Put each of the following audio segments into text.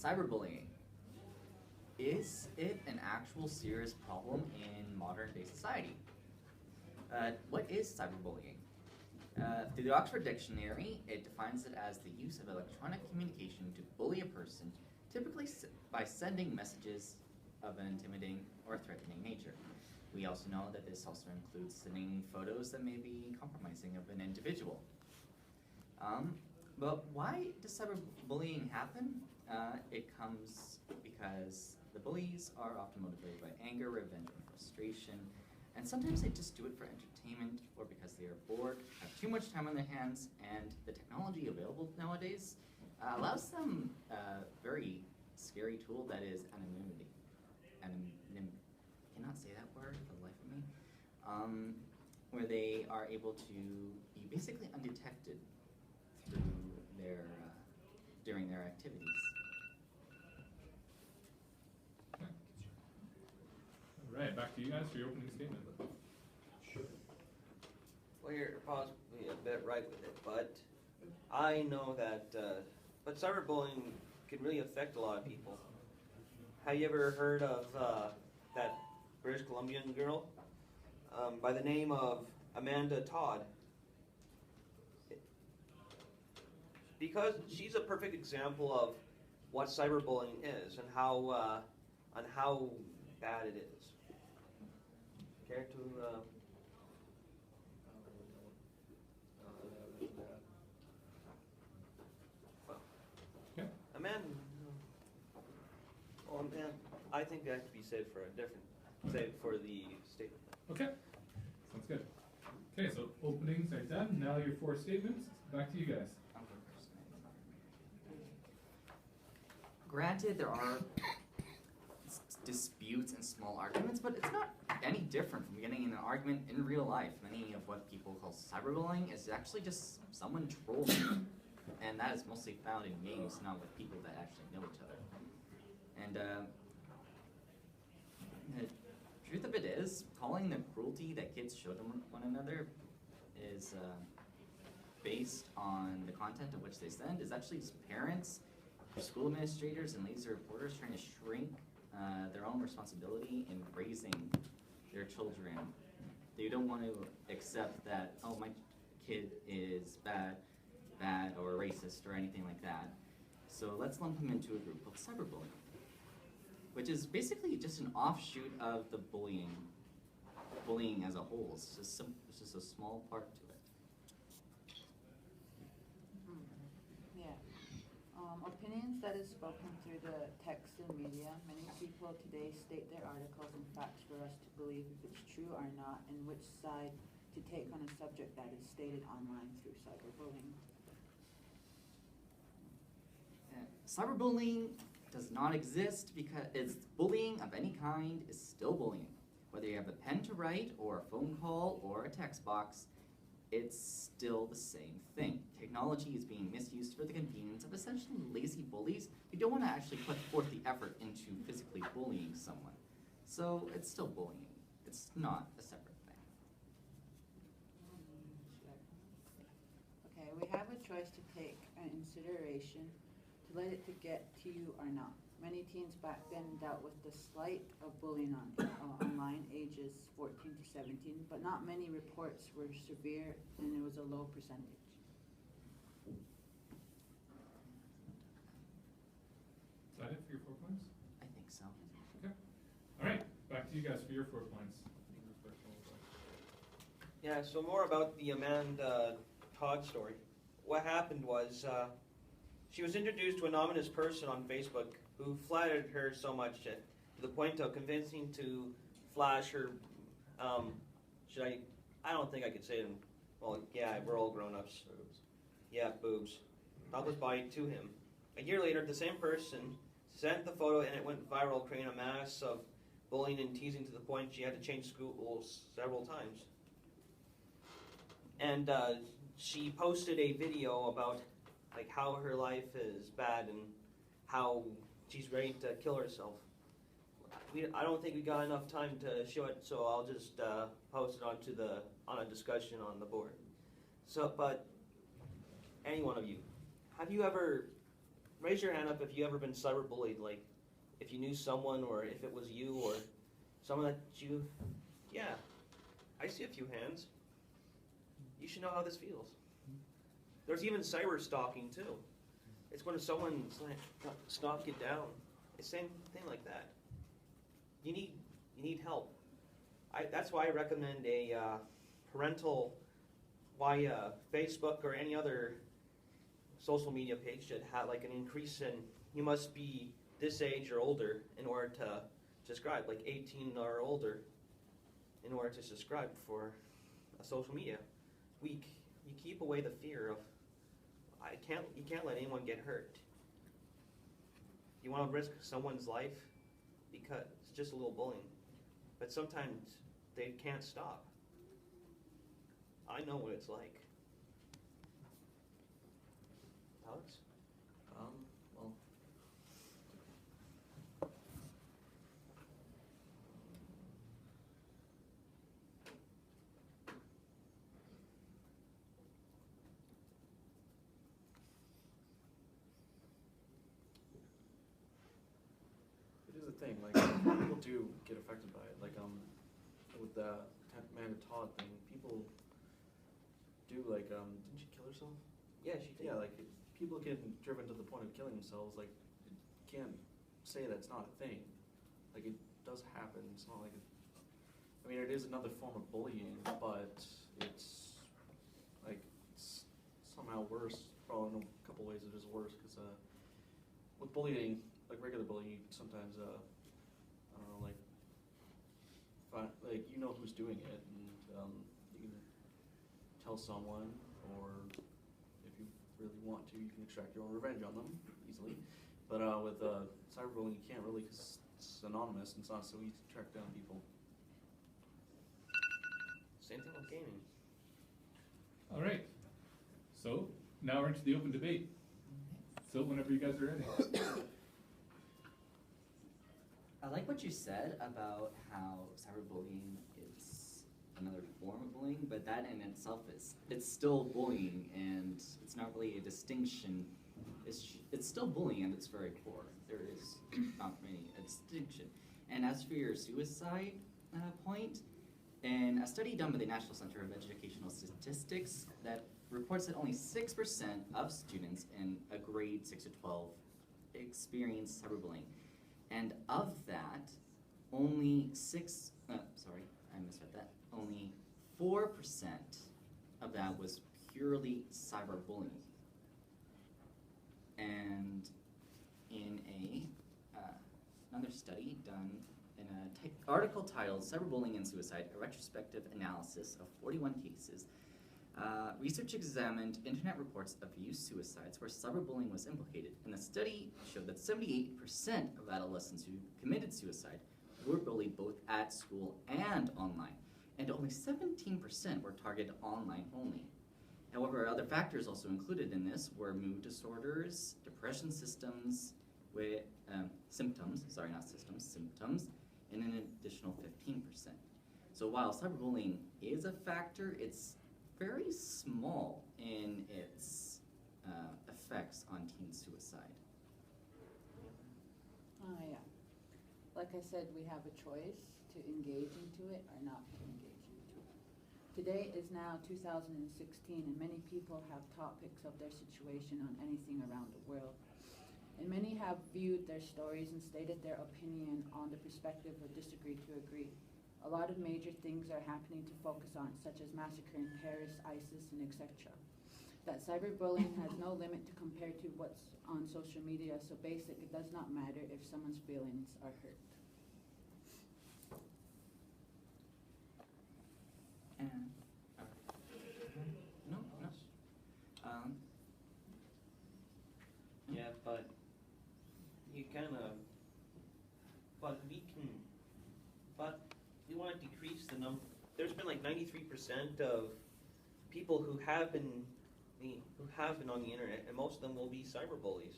Cyberbullying. Is it an actual serious problem in modern day society? What is cyberbullying? Through the Oxford Dictionary, it defines it as the use of electronic communication to bully a person, typically by sending messages of an intimidating or threatening nature. We also know that this also includes sending photos that may be compromising of an individual. But why does cyberbullying happen? It comes because the bullies are often motivated by anger, revenge, and frustration, and sometimes they just do it for entertainment or because they are bored, have too much time on their hands, and the technology available nowadays allows them a very scary tool that is anonymity. I cannot say that word for the life of me. Where they are able to be basically undetected through their during their activities. All right, back to you guys for your opening statement. Well, you're possibly a bit right with it, but I know that but cyberbullying can really affect a lot of people. Have you ever heard of that British Columbian girl by the name of Amanda Todd? Because she's a perfect example of what cyberbullying is and how bad it is. Care to? Okay. Amanda. Well, man, I think that could be saved for a different, saved for the statement. Okay, sounds good. Okay, so openings are done. Now your four statements. Back to you guys. Granted, there are disputes and small arguments, but it's not any different from getting in an argument in real life. Many of what people call cyberbullying is actually just someone trolling, and that is mostly found in games, not with people that actually know each other. And the truth of it is, calling the cruelty that kids show to one another is based on the content of which they send is actually just parents, school administrators, and lazy reporters trying to shrink their own responsibility in raising their children. They don't want to accept that, oh, my kid is bad or racist or anything like that. So let's lump him into a group of cyberbullying, which is basically just an offshoot of the bullying as a whole. It's just a small part to it. Opinions that is spoken through the text and media. Many people today state their articles and facts for us to believe if it's true or not, and which side to take on a subject that is stated online through cyberbullying. Cyberbullying does not exist because bullying of any kind is still bullying. Whether you have a pen to write or a phone call or a text box, it's still the same thing. Technology is being misused for the convenience of essentially lazy bullies who don't want to actually put forth the effort into physically bullying someone. So it's still bullying. It's not a separate thing. Okay, we have a choice to take an consideration to let it to get to you or not. Many teens back then dealt with the slight of bullying online, ages 14 to 17, but not many reports were severe, and it was a low percentage. Is that it for your 4 points? I think so. Okay. All right, back to you guys for your 4 points. Yeah, so more about the Amanda Todd story. What happened was she was introduced to an anonymous person on Facebook who flattered her so much to the point of convincing to flash her, I don't think I could say them. Well, yeah, we're all grown-ups. Yeah, boobs. Topless body to him. A year later, the same person sent the photo and it went viral, creating a mass of bullying and teasing to the point she had to change schools several times. And she posted a video about like how her life is bad and how she's ready to kill herself. I don't think we got enough time to show it, so I'll just post it on a discussion on the board. So, but any one of you, have you ever raise your hand up if you ever been cyberbullied, like if you knew someone or if it was you or someone that you, yeah, I see a few hands. You should know how this feels. There's even cyber stalking too. It's when someone's like stalk you down. It's the same thing like that. You need help. That's why I recommend a parental, Facebook or any other social media page should have like an increase in, you must be this age or older in order to subscribe, like 18 or older in order to subscribe for a social media. You keep away the fear of, you can't let anyone get hurt. You want to risk someone's life because it's just a little bullying. But sometimes they can't stop. I know what it's like. Alex? Well, it is a thing, like, people do get affected by it, like, with the Amanda Todd thing, people do, like, didn't she kill herself? Yeah, she did. Yeah, like, people get driven to the point of killing themselves, like, you can't say that's not a thing. Like, it does happen, it's not like, I mean, it is another form of bullying, but it's, like, it's somehow worse, probably in a couple ways it is worse, because, with bullying, like regular bullying, you sometimes, I don't know, like, you know who's doing it, and you can tell someone, or if you really want to, you can extract your own revenge on them easily. But with cyberbullying, you can't really, because it's anonymous, and it's not so easy to track down people. Same thing with gaming. All right. So now we're into the open debate. So whenever you guys are ready. I like what you said about how cyberbullying is another form of bullying, but that in itself it's still bullying, and it's not really a distinction. It's still bullying at its very core. There is not really a distinction. And as for your suicide point, in a study done by the National Center of Educational Statistics that reports that only 6% of students in a grade 6 to 12 experience cyberbullying. And of that, only only 4% of that was purely cyberbullying. And in another study done in an article titled "Cyberbullying and Suicide: A Retrospective Analysis of 41 Cases," research examined internet reports of youth suicides where cyberbullying was implicated, and the study showed that 78% of adolescents who committed suicide were bullied both at school and online, and only 17% were targeted online only. However, other factors also included in this were mood disorders, depression symptoms, symptoms, and an additional 15%. So while cyberbullying is a factor, it's very small in its effects on teen suicide. Oh, yeah. Like I said, we have a choice to engage into it or not to engage into it. Today is now 2016, and many people have topics of their situation on anything around the world. And many have viewed their stories and stated their opinion on the perspective or disagree to agree. A lot of major things are happening to focus on, such as massacre in Paris, ISIS, and etc. That cyberbullying has no limit to compare to what's on social media, so basic, it does not matter if someone's feelings are hurt. And no. Yeah, but you kind of, but we want to decrease the number. There's been like 93% of people who have been on the internet, and most of them will be cyberbullies.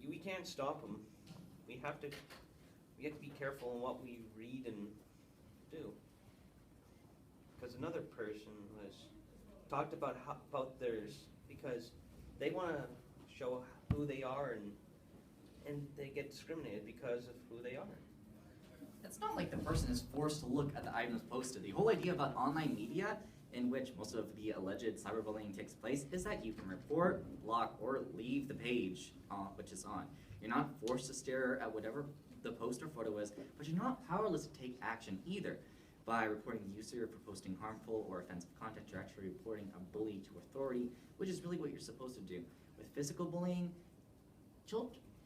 We can't stop them. We have to be careful in what we read and do. Because another person talked about theirs, because they want to show who they are, and they get discriminated because of who they are. It's not like the person is forced to look at the items posted. The whole idea about online media, in which most of the alleged cyberbullying takes place, is that you can report, block, or leave the page which is on. You're not forced to stare at whatever the post or photo is, but you're not powerless to take action either. By reporting the user for posting harmful or offensive content, you're actually reporting a bully to authority, which is really what you're supposed to do. With physical bullying,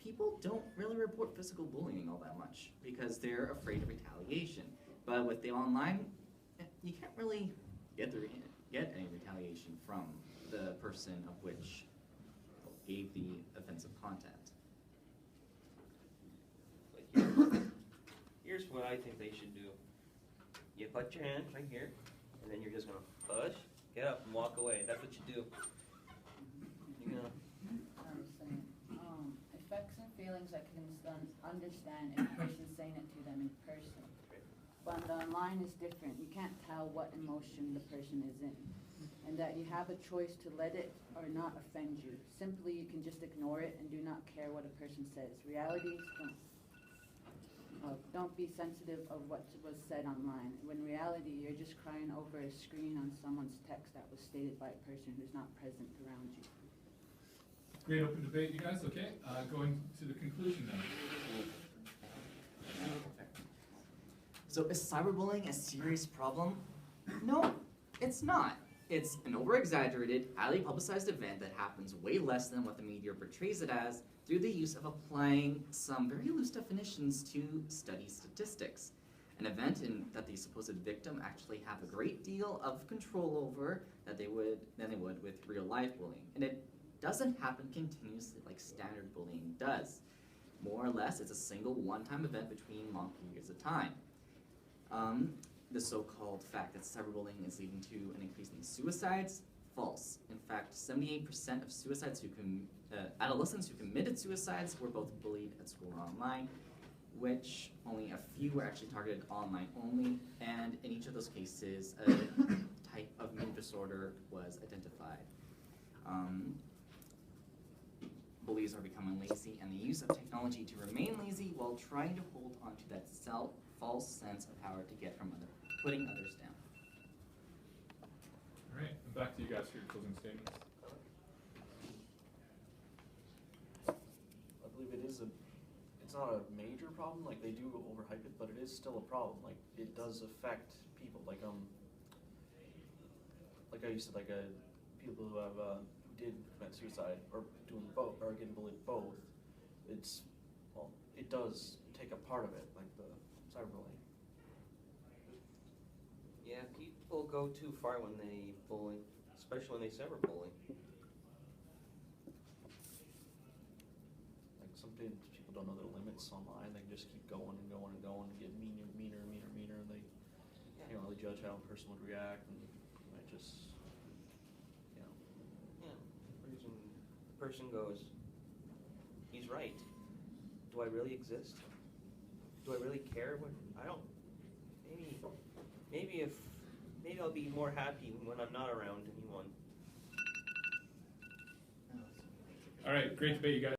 people don't really report physical bullying all that much because they're afraid of retaliation. But with the online, you can't really get any retaliation from the person of which gave the offensive content. Like here's what I think they should do. You put your hand right here, and then you're just gonna push, get up, and walk away. That's what you do. You're gonna. I was saying, effects and feelings I can understand if a person's saying it to them in person. But the online is different. You can't tell what emotion the person is in. And that you have a choice to let it or not offend you. Simply, you can just ignore it and do not care what a person says. Realities don't be sensitive of what was said online. When reality, you're just crying over a screen on someone's text that was stated by a person who's not present around you. Great open debate, you guys, okay? Going to the conclusion now. So is cyberbullying a serious problem? No, it's not. It's an over-exaggerated, highly publicized event that happens way less than what the media portrays it as through the use of applying some very loose definitions to study statistics. An event that the supposed victim actually have a great deal of control over than they would with real-life bullying. And it doesn't happen continuously like standard bullying does. More or less, it's a single one-time event between long periods of time. The so-called fact that cyberbullying is leading to an increase in suicides, false. In fact, 78% of suicides adolescents who committed suicides were both bullied at school or online, which only a few were actually targeted online only, and in each of those cases, a type of mood disorder was identified. Bullies are becoming lazy, and the use of technology to remain lazy while trying to hold on to that false sense of power to get from putting others down. All right, and back to you guys for your closing statements. I believe it's not a major problem, like they do overhype it, but it is still a problem. Like it does affect people, like how you said, people who have who did commit suicide or doing both or getting bullied both. It does take a part of it, like the cyberbullying. Yeah, people go too far when they bully, especially when they cyberbully. Like sometimes people don't know their limits online. They just keep going and going and going and get meaner, and they can't really judge how a person would react, and it just, Yeah. The person goes, he's right. Do I really exist? Do I really care? I don't. Maybe I'll be more happy when I'm not around anyone. All right, great debate, you guys.